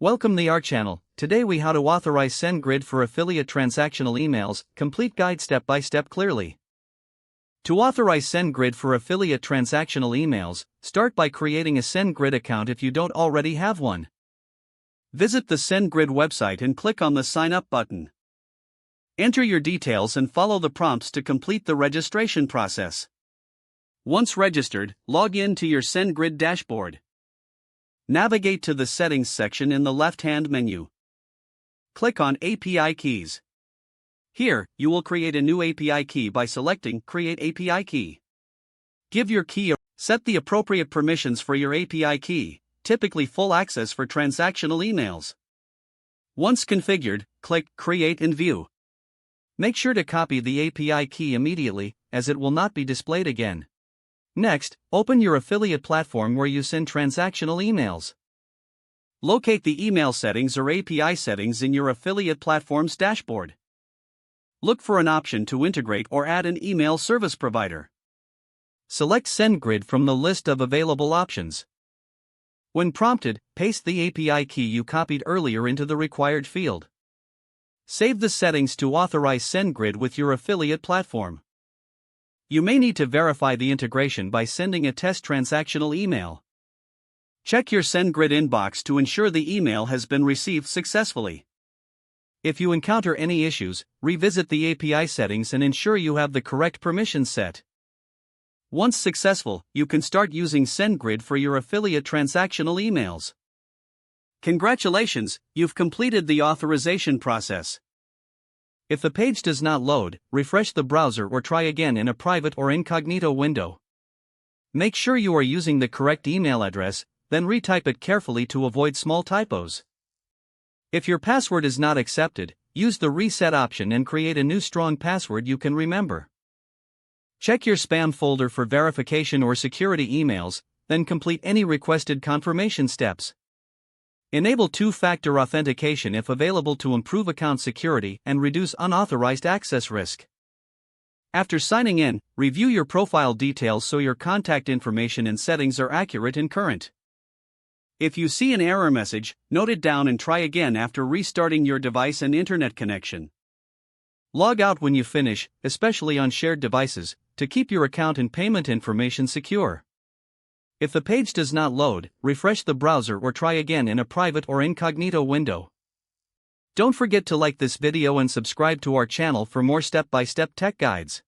Welcome to our channel. Today we how to authorize SendGrid for affiliate transactional emails, complete guide step by step clearly. To authorize SendGrid for affiliate transactional emails, start by creating a SendGrid account if you don't already have one. Visit the SendGrid website and click on the Sign Up button. Enter your details and follow the prompts to complete the registration process. Once registered, log in to your SendGrid dashboard. Navigate to the Settings section in the left-hand menu. Click on API Keys. Here, you will create a new API key by selecting Create API Key. Give your key set the appropriate permissions for your API key, typically full access for transactional emails. Once configured, click Create and View. Make sure to copy the API key immediately, as it will not be displayed again. Next, open your affiliate platform where you send transactional emails. Locate the email settings or API settings in your affiliate platform's dashboard. Look for an option to integrate or add an email service provider. Select SendGrid from the list of available options. When prompted, paste the API key you copied earlier into the required field. Save the settings to authorize SendGrid with your affiliate platform. You may need to verify the integration by sending a test transactional email. Check your SendGrid inbox to ensure the email has been received successfully. If you encounter any issues, revisit the API settings and ensure you have the correct permissions set. Once successful, you can start using SendGrid for your affiliate transactional emails. Congratulations, you've completed the authorization process. If the page does not load, refresh the browser or try again in a private or incognito window. Make sure you are using the correct email address, then retype it carefully to avoid small typos. If your password is not accepted, use the reset option and create a new strong password you can remember. Check your spam folder for verification or security emails, then complete any requested confirmation steps. Enable two-factor authentication if available to improve account security and reduce unauthorized access risk. After signing in, review your profile details so your contact information and settings are accurate and current. If you see an error message, note it down and try again after restarting your device and internet connection. Log out when you finish, especially on shared devices, to keep your account and payment information secure. If the page does not load, refresh the browser or try again in a private or incognito window. Don't forget to like this video and subscribe to our channel for more step-by-step tech guides.